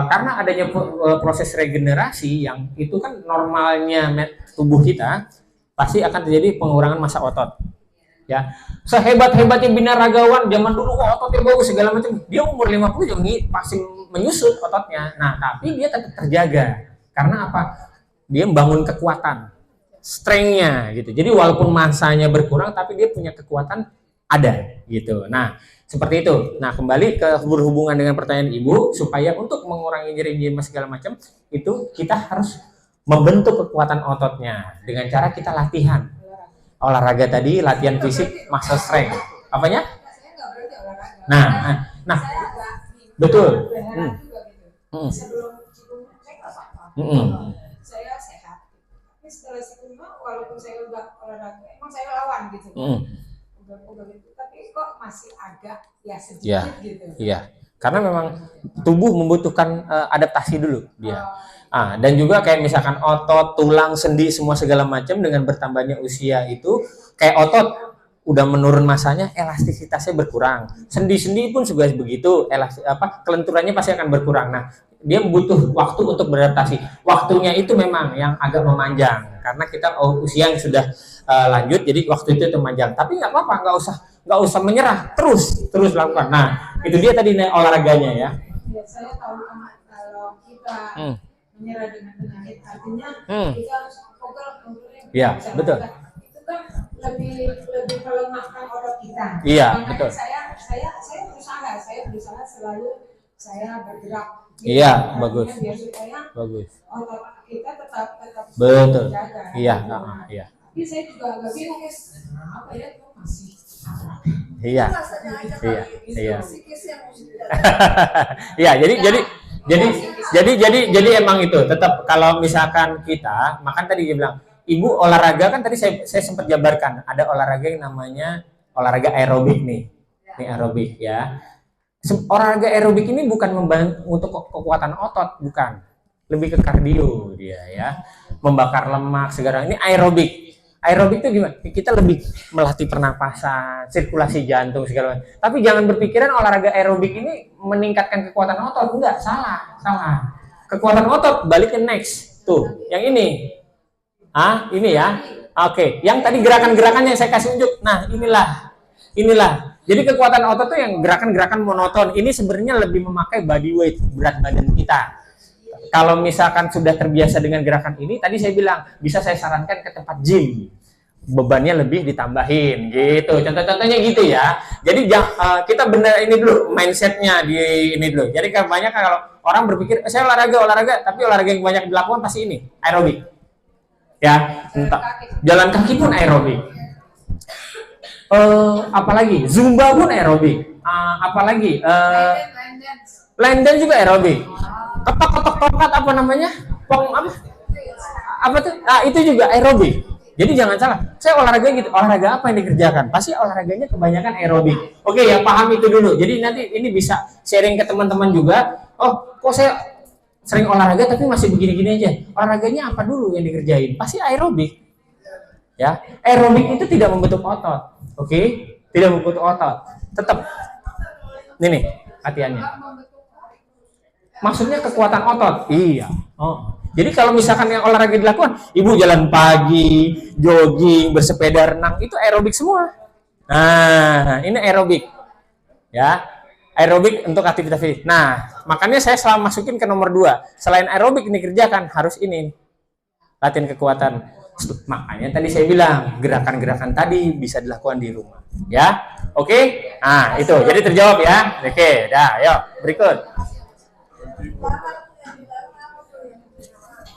karena adanya proses regenerasi yang itu kan normalnya tubuh kita, pasti akan terjadi pengurangan massa otot. Ya, sehebat-hebatnya binaragawan zaman dulu ototnya bagus segala macam, dia umur 50 juga pasti menyusut ototnya. Nah, tapi dia tetap terjaga. Karena apa? Dia membangun kekuatan, strength-nya gitu. Jadi walaupun masanya berkurang tapi dia punya kekuatan ada gitu. Nah, seperti itu. Nah, kembali ke berhubungan dengan pertanyaan Ibu, supaya untuk mengurangi nyeri-nyeri segala macam, itu kita harus membentuk kekuatan ototnya dengan cara kita latihan. Olahraga tadi, latihan fisik, muscle strength. Apanya? Nah, betul. Sebelum cikungunya saya nggak apa-apa. Saya sehat. Tapi setelah cikungunya, walaupun saya udah olahraga, emang saya lawan gitu. Udah gitu. Tapi kok masih agak ya sedikit gitu. Iya. Karena memang tubuh membutuhkan adaptasi dulu dia. Dan juga kayak misalkan otot, tulang, sendi, semua segala macam dengan bertambahnya usia itu, kayak otot udah menurun masanya, elastisitasnya berkurang. Sendi-sendi pun juga begitu, kelenturannya pasti akan berkurang. Nah, dia butuh waktu untuk beradaptasi. Waktunya itu memang yang agak memanjang karena kita usia yang sudah lanjut, jadi waktu itu memanjang. Tapi nggak apa-apa, nggak usah menyerah, terus lakukan. Nah, itu dia tadi olahraganya ya. Saya tahu kalau kita menyerah dengan penyakit, artinya kita harus pegel. Iya, betul. Itu kan lebih melemahkan otot kita. Iya, makanya betul. Saya berusaha selalu saya bergerak. Iya, bagus. Biar supaya Bagus. otot kita tetap Betul. terjaga. Iya, iya. Tapi saya juga agak bingung, apa ya, kok masih Iya. rasanya aja Iya. kali Iya. psikis yang mesti Iya, jadi emang itu tetap kalau misalkan kita makan tadi dia bilang, Ibu olahraga kan tadi saya sempat jabarkan, ada olahraga yang namanya olahraga aerobik nih. Ini aerobik ya. Olahraga aerobik ini bukan membantu untuk kekuatan otot, bukan. Lebih ke kardio dia ya. Membakar lemak segala. Ini aerobik. Aerobik itu gimana? Kita lebih melatih pernapasan, sirkulasi jantung segala macam. Tapi jangan berpikiran olahraga aerobik ini meningkatkan kekuatan otot. Enggak, salah. Kekuatan otot balik ke next. Tuh, yang ini. Ini ya. Oke, yang tadi gerakan-gerakan yang saya kasih unjuk. Nah, inilah. Jadi kekuatan otot tuh yang gerakan-gerakan monoton. Ini sebenarnya lebih memakai body weight, berat badan kita. Kalau misalkan sudah terbiasa dengan gerakan ini, tadi saya bilang bisa saya sarankan ke tempat gym. bebannya lebih ditambahin gitu. Contoh-contohnya gitu ya. Jadi kita bener ini dulu mindsetnya di ini dulu. Jadi kebanyakan kalau orang berpikir saya olahraga, tapi olahraga yang banyak dilakukan pasti ini aerobik. Ya, entah jalan kaki pun aerobik. Apalagi zumba pun aerobik. Apalagi line dance juga aerobik. Ketok apa namanya? Pong apa tuh? Itu juga aerobik. Jadi jangan salah, saya olahraga gitu, olahraga apa yang dikerjakan? Pasti olahraganya kebanyakan aerobik. Oke ya, paham itu dulu. Jadi nanti ini bisa sharing ke teman-teman juga. Oh, kok saya sering olahraga tapi masih begini-gini aja. Olahraganya apa dulu yang dikerjain? Pasti aerobik. Ya, aerobik itu tidak membentuk otot. Oke? Tidak membentuk otot. Tetap ini nih latihannya. Maksudnya kekuatan otot. Iya. Oh. Jadi kalau misalkan yang olahraga dilakukan, ibu jalan pagi, jogging, bersepeda, renang, itu aerobik semua. Nah, ini aerobik. Ya, aerobik untuk aktivitas fisik. Nah, makanya saya selalu masukin ke nomor 2. Selain aerobik ini kerjakan, harus ini. Latihan kekuatan. Makanya tadi saya bilang, gerakan-gerakan tadi bisa dilakukan di rumah. Ya, oke? Nah, itu. Jadi terjawab ya. Oke, dah, yuk. Berikut.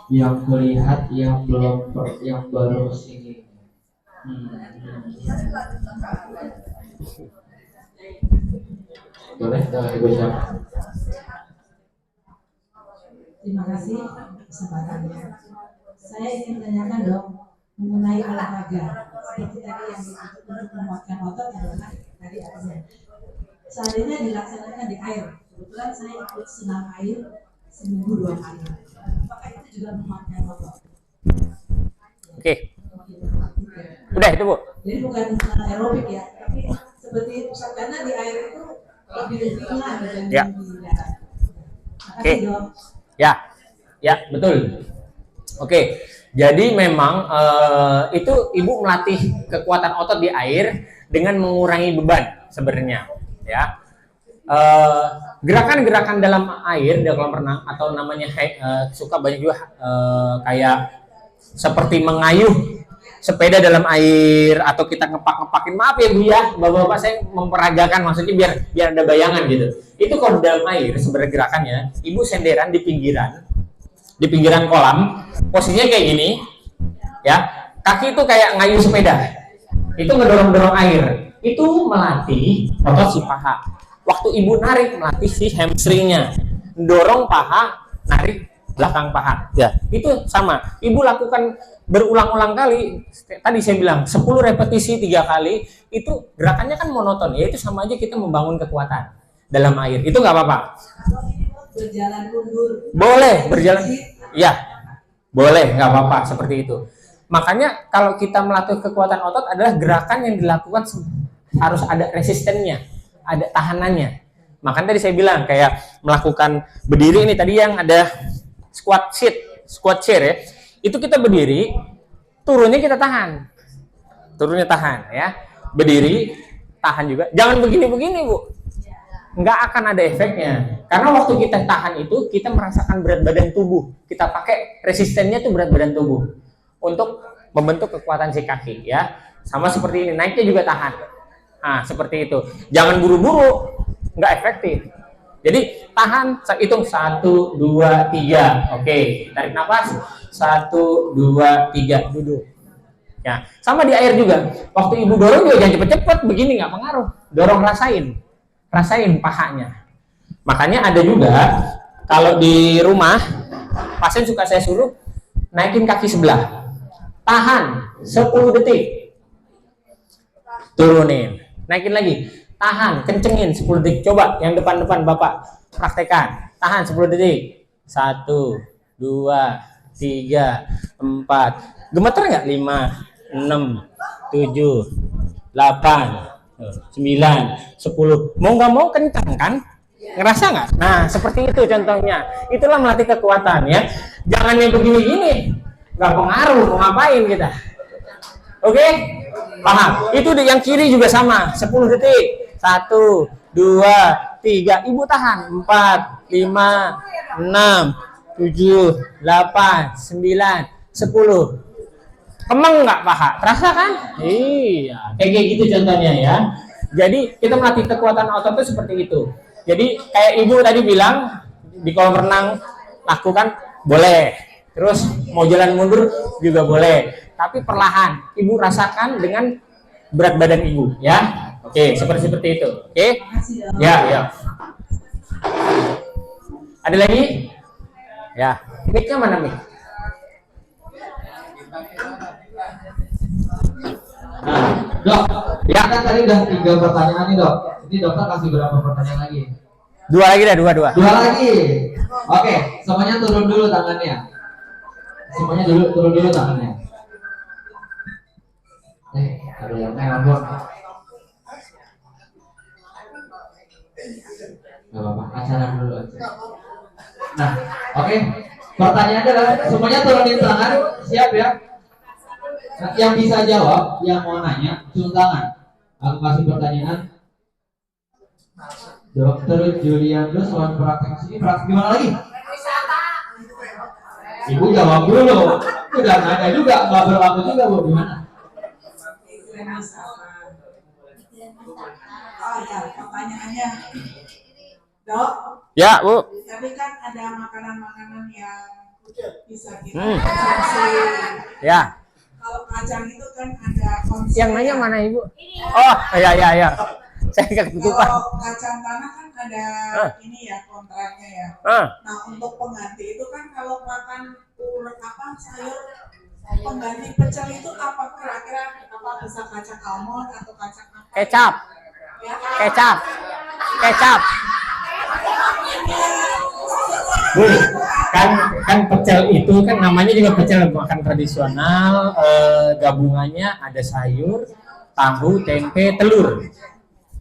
Yang melihat yang baru kesini. Boleh, Ibu siapa? Terima kasih kesempatannya. Saya ingin tanyakan dong mengenai olahraga. Seperti tadi yang disebut untuk menguatkan otot adalah tadi artinya. Seandainya dilaksanakan di air. Kebetulan saya ikut senam air seminggu 2 kali. Apakah itu juga menguatkan otot? Oke. Udah itu, Bu. Jadi bukan aerobik ya, tapi seperti pusat karena di air itu lebih ringan dibanding Ya. di darat. Oke. Ya, ya betul. Oke, jadi memang itu ibu melatih kekuatan otot di air dengan mengurangi beban sebenarnya. Ya, gerakan-gerakan dalam air, di kolam renang atau namanya suka banyak juga kayak seperti mengayuh sepeda dalam air atau kita ngepak-ngepakin. Maaf ya Bu ya, bapak-bapak saya memperagakan maksudnya biar ada bayangan gitu. Itu kalau dalam air sebenarnya gerakannya, ibu senderan di pinggiran kolam, posisinya kayak gini, ya, kaki itu kayak ngayuh sepeda, itu ngedorong-dorong air, itu melatih otot si paha. Waktu ibu narik melatih si hamstringnya, dorong paha, narik belakang paha, ya, itu sama. Ibu lakukan berulang-ulang kali, tadi saya bilang 10 repetisi 3 kali, itu gerakannya kan monoton, ya itu sama aja kita membangun kekuatan dalam air, itu nggak apa-apa. Berjalan mundur. Boleh berjalan, ya, boleh, nggak apa-apa seperti itu. Makanya kalau kita melatih kekuatan otot adalah gerakan yang dilakukan harus ada resistennya, ada tahanannya. Makanya tadi saya bilang kayak melakukan berdiri ini tadi yang ada squat chair ya, itu kita berdiri, turunnya kita tahan, turunnya tahan ya, berdiri tahan juga, jangan begini-begini Bu. Nggak akan ada efeknya, karena waktu kita tahan itu kita merasakan berat badan tubuh, kita pakai resistennya tuh berat badan tubuh untuk membentuk kekuatan si kaki ya, sama seperti ini, naiknya juga tahan. Nah seperti itu, jangan buru-buru, nggak efektif. Jadi tahan, hitung 1, 2, 3, oke, tarik nafas, 1, 2, 3, duduk. Ya, sama di air juga, waktu ibu dorong juga jangan cepet-cepet, begini nggak pengaruh, dorong rasain pahanya. Makanya ada juga kalau di rumah pasien suka saya suruh naikin kaki sebelah, tahan 10 detik, turunin, naikin lagi, tahan, kencengin 10 detik. Coba yang depan-depan Bapak praktekan, tahan 10 detik, 1, 2, 3, 4, gemeter nggak? 5, 6, 7, 8, 9, 10, mau nggak mau kencang kan? Ngerasa nggak? Nah seperti itu contohnya, itulah melatih kekuatan ya. Jangan yang begini-gini, nggak pengaruh, mau ngapain kita. Oke? Paham? Itu yang kiri juga sama, 10 detik, 1, 2, 3, ibu tahan, 4, 5, 6, 7, 8, 9, 10. Kemeng nggak paha? Terasa kan? Iya, kayak gitu contohnya ya. Jadi kita melatih kekuatan otot itu seperti itu. Jadi kayak ibu tadi bilang di kolam renang lakukan boleh. Terus mau jalan mundur juga boleh. Tapi perlahan, ibu rasakan dengan berat badan ibu ya. Oke, seperti itu. Oke? Ya, ya. Ada lagi? Ya. Mic-nya mana mic? Nah, dok, ya kan tadi udah 3 pertanyaan nih dok. Ini dokter kasih berapa pertanyaan lagi? 2 lagi dah, 2. 2 lagi. Oke, semuanya turun dulu tangannya. Semuanya turun dulu tangannya. Ada yang nelpon. Gak apa-apa, acara dulu aja. Nah, oke. Pertanyaannya adalah semuanya turunin tangan, siap ya? Nah, yang bisa jawab, yang mau nanya, turun tangan. Aku kasih pertanyaan. Dokter Juliando soal praktek sini, praktek gimana lagi? Ibu jawab dulu. Udah nanya juga, nggak berlaku juga bu, gimana? Oh ya, pertanyaannya, dok. Ya, Bu. Tapi kan ada makanan-makanan yang bisa kita konsumsi. Ya. Kalau kacang itu kan ada konsumsi. Yang nanya mana Ibu? Oh, ya. Saya ketutupan. Kalau kacang tanah kan ada ini ya kontraknya ya. Nah untuk pengganti itu kan kalau makan sayur pengganti pecel itu apa kira-kira apa bisa kacang almond atau kacang apa? Kecap. Ya, Kecap. Bu, kan pecel itu kan namanya juga pecel makan tradisional, gabungannya ada sayur, tahu, tempe, telur.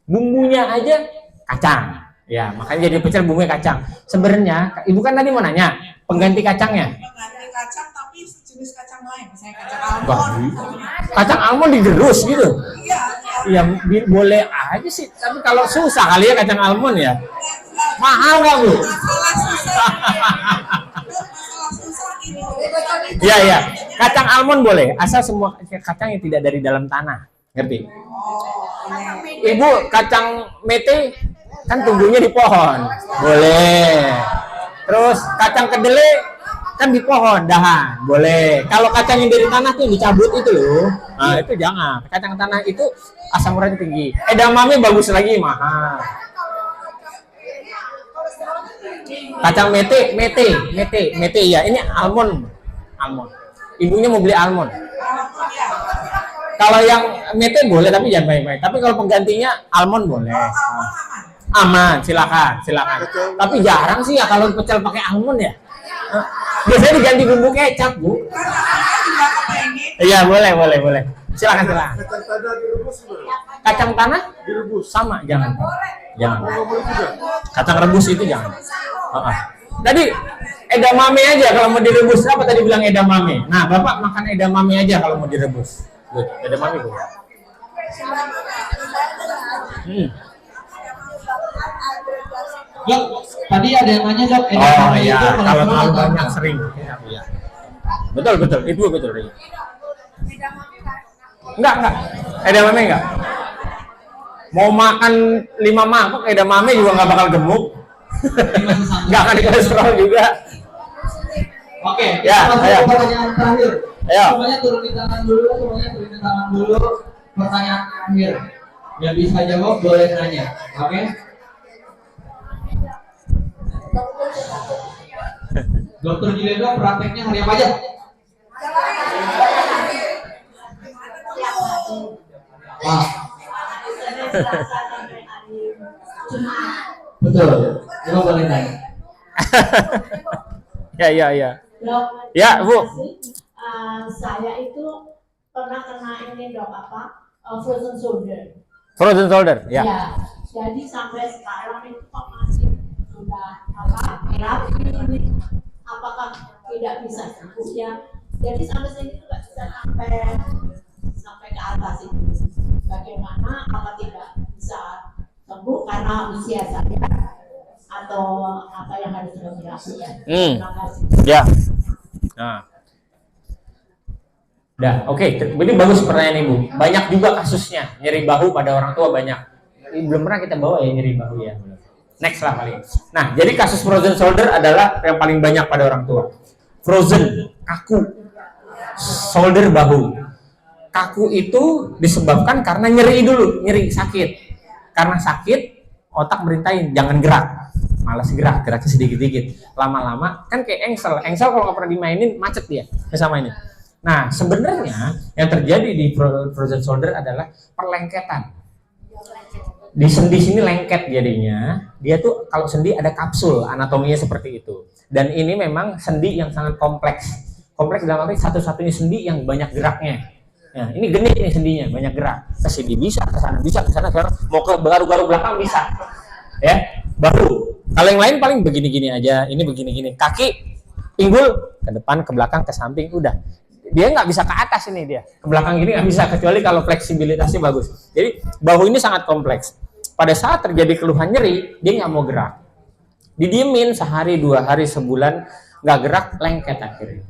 Bumbunya aja kacang. Ya, makanya jadi pecel bumbunya kacang. Sebenarnya Ibu kan tadi mau nanya pengganti kacangnya. Pengganti kacang tapi sejenis kacang lain, misalnya kacang almond. Kacang almond digerus gitu. Iya. Ya boleh aja sih, tapi kalau susah kali ya kacang almond ya. Mahal nggak Bu? Masalah susah ini. Iya. Kacang almond boleh, asal semua kacang yang tidak dari dalam tanah. Ngerti? Ibu, kacang mete kan tumbuhnya di pohon. Boleh. Terus kacang kedelai kan di pohon, dahan. Boleh. Kalau kacang yang dari tanah tuh dicabut itu loh. Nah, itu jangan. Kacang tanah itu asam uratnya tinggi. Edamame bagus lagi, mahal. Kacang mete ya. Ini almond. Ibunya mau beli almond. Kalau yang mete boleh tapi jangan banyak-banyak. Tapi kalau penggantinya almond boleh. Aman, silakan. Tapi jarang sih ya kalau pecel pakai almond ya. Biasanya diganti bumbu kecap, Bu. Iya, boleh. Silakan. Kacang tanah direbus sama, jangan. Kacang rebus itu jangan. Tadi edamame aja kalau mau direbus. Apa tadi bilang edamame? Nah, Bapak makan edamame aja kalau mau direbus. Edamame Bu. Dok, tadi ada yang nanya dok. Oh iya, kalau terlalu banyak sering. Iya. Betul. Itu betul. Enggak. Edamame enggak. Mau makan 5 mangkok edamame juga nggak bakal gemuk. Nggak akan kolesterol juga. Oke, ya. Pertanyaan terakhir. Ayo. Semuanya turunin tangan dulu. Pertanyaan terakhir. Yang bisa jawab boleh nanya. Oke? Dokter Juliando prakteknya hari apa aja? Betul. Coba boleh nanya. Ya. Dok, Ya, Bu. saya itu pernah kena ini dok frozen shoulder. Frozen shoulder, ya. Jadi sampai sekarang itu kok masih sudah berat ini. Apakah tidak bisa sembuh ya? Jadi sampai sini tuh nggak bisa sampai ke atas itu. Bagaimana? Apa tidak bisa sembuh karena usia saya atau apa yang harus dilakukan? Terima kasih. Ya. Nah. Udah, oke. Ini bagus pertanyaan Ibu. Banyak juga kasusnya nyeri bahu pada orang tua banyak. Ini belum pernah kita bawa ya nyeri bahu ya. Next lah paling. Nah, jadi kasus frozen shoulder adalah yang paling banyak pada orang tua. Frozen, kaku, shoulder bahu. Kaku itu disebabkan karena nyeri dulu, nyeri sakit. Karena sakit, otak merintahin jangan gerak. Malas geraknya sedikit-sedikit. Lama-lama kan kayak engsel. Engsel kalau nggak pernah dimainin macet dia sama ini. Nah, sebenarnya yang terjadi di frozen shoulder adalah perlengketan. Di sendi sini lengket jadinya. Dia tuh kalau sendi ada kapsul, anatominya seperti itu. Dan ini memang sendi yang sangat kompleks. Kompleks dalam arti satu-satunya sendi yang banyak geraknya. Nah, ini genit nih sendinya, banyak gerak. Ke sini bisa, ke sana bisa, ke sana mau ke garu-garu belakang bisa. Ya, baru. Kalau yang lain paling begini-gini aja, ini begini-gini. Kaki pinggul ke depan, ke belakang, ke samping, udah. Dia nggak bisa ke atas ini dia, ke belakang gini nggak bisa kecuali kalau fleksibilitasnya bagus. Jadi bahu ini sangat kompleks. Pada saat terjadi keluhan nyeri, dia nggak mau gerak. Didiemin sehari, 2 hari, sebulan nggak gerak, lengket akhirnya.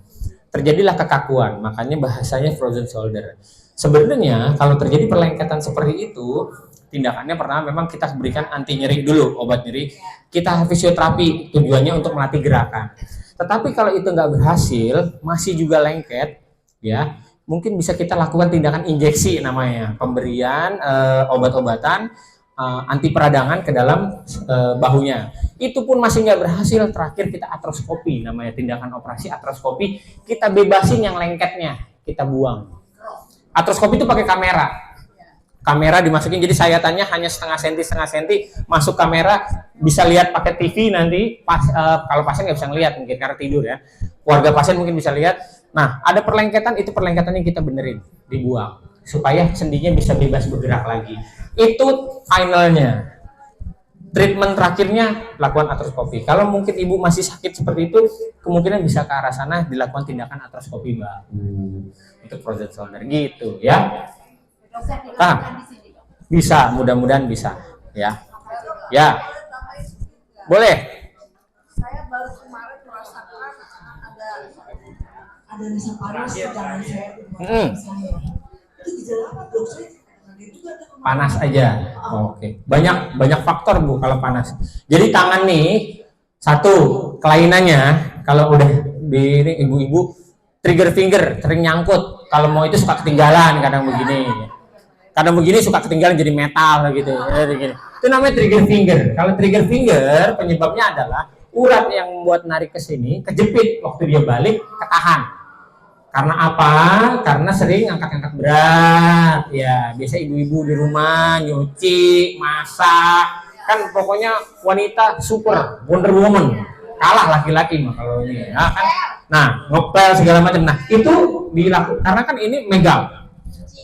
Terjadilah kekakuan, makanya bahasanya frozen shoulder. Sebenarnya kalau terjadi perlengketan seperti itu, tindakannya pertama memang kita berikan anti nyeri dulu, obat nyeri. Kita fisioterapi, tujuannya untuk melatih gerakan. Tetapi kalau itu nggak berhasil, masih juga lengket, ya mungkin bisa kita lakukan tindakan injeksi namanya, pemberian obat-obatan anti peradangan ke dalam bahunya. Itu pun masih nggak berhasil, terakhir kita artroskopi, namanya tindakan operasi artroskopi. Kita bebasin yang lengketnya, kita buang. Artroskopi itu pakai kamera dimasukin, jadi sayatannya hanya setengah senti, masuk kamera, bisa lihat pakai TV nanti. Kalau pasien nggak bisa ngelihat mungkin karena tidur ya, keluarga pasien mungkin bisa lihat. Nah, ada perlengketan, itu perlengketannya kita benerin, dibuang supaya sendinya bisa bebas bergerak lagi. Itu finalnya. Treatment terakhirnya lakukan artroskopi. Kalau mungkin ibu masih sakit seperti itu, kemungkinan bisa ke arah sana dilakukan tindakan artroskopi bahu untuk frozen shoulder gitu ya. Bisa, mudah-mudahan bisa ya. Ya, boleh. Saya baru kemarin merasakan ada rasa panas di tangan saya. Itu gejala apa dok? Saya juga ada Panas aja. Oke. Banyak faktor Bu kalau panas. Jadi tangan nih, satu kelainannya kalau udah di ini, ibu-ibu trigger finger sering nyangkut. Kalau mau itu suka ketinggalan, kadang begini suka ketinggalan jadi metal gitu. Itu namanya trigger finger. Kalau trigger finger penyebabnya adalah urat yang membuat narik ke sini kejepit, waktu dia balik ketahan. Karena apa? Karena sering angkat-angkat berat. Ya, biasa ibu-ibu di rumah nyuci, masak, kan pokoknya wanita super, Wonder Woman. Kalah laki-laki mah kalau ini ya kan. Nah, ngepel segala macam. Nah, itu dilakukan karena kan ini megang,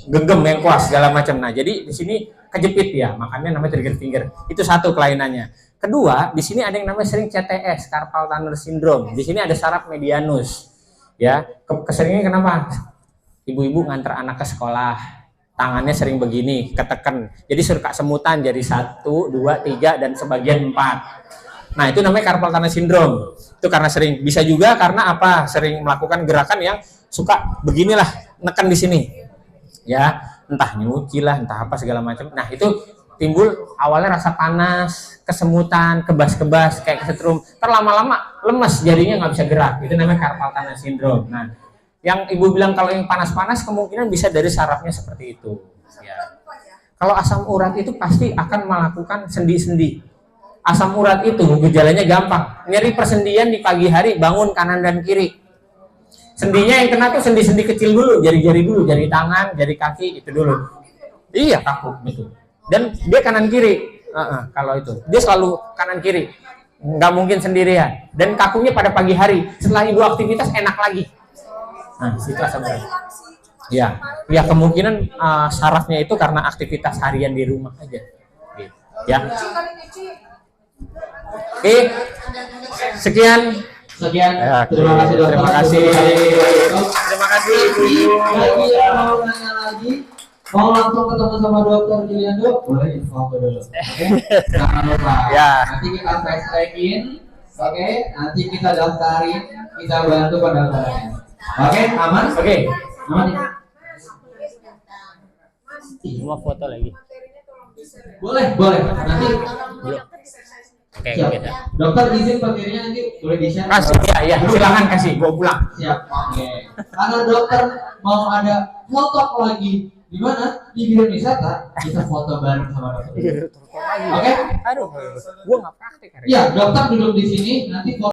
genggam yang kuat segala macam. Nah, jadi di sini kejepit ya, makanya namanya trigger finger. Itu satu kelainannya. Kedua, di sini ada yang namanya sering CTS, carpal tunnel syndrome. Di sini ada saraf medianus. Ya, keseringnya kenapa? Ibu-ibu nganter anak ke sekolah, tangannya sering begini, ketekan. Jadi suka semutan jadi 1, 2, 3 dan sebagian 4. Nah, itu namanya carpal tunnel syndrome. Itu karena sering. Bisa juga karena apa? Sering melakukan gerakan yang suka beginilah, neken di sini. Ya, entah nyuci lah, entah apa segala macam. Nah, itu timbul awalnya rasa panas, kesemutan, kebas-kebas, kayak kesetrum. Terlama-lama lemes, jadinya nggak bisa gerak. Itu namanya carpal tunnel syndrome. Nah, yang ibu bilang kalau yang panas-panas kemungkinan bisa dari sarafnya seperti itu. Ya. Kalau asam urat itu pasti akan melakukan sendi-sendi. Asam urat itu gejalanya gampang. Nyeri persendian di pagi hari, bangun kanan dan kiri. Sendinya yang kena tuh sendi-sendi kecil dulu, jari-jari dulu, jari tangan, jari kaki itu dulu. Iya, kaku betul. Dan dia kanan kiri. Kalau itu dia selalu kanan kiri, nggak mungkin sendirian. Dan kakunya pada pagi hari, setelah ibu aktivitas enak lagi. Nah, itu asam urat. Ya kemungkinan sarafnya itu karena aktivitas harian di rumah aja. Gitu. Ya. Oke, sekian. Ya, Terima kasih dokter. Terima kasih. Terima kasih ibu. Bagi yang mau nanya lagi, mau langsung ketemu sama dokter Juliando, boleh info dulu. Oke, jangan lupa. Ya. Nanti kita fast tracking, oke. Nanti kita daftarin, kita bantu pendaftarannya. Oke, aman? Oke. Apa nih? Mau foto lagi. Boleh, boleh. Nanti Oke, siap. oke. Dokter izin materinya nanti boleh di-share. Kasih, ya, silakan kasih, bawa pulang. Siap. Oke. Karena dokter mau ada foto lagi di mana? Di bidang wisata, kita foto bareng sama dokter. Oke? Aduh, gua nggak praktek hari ini. Iya, dokter duduk di sini, nanti foto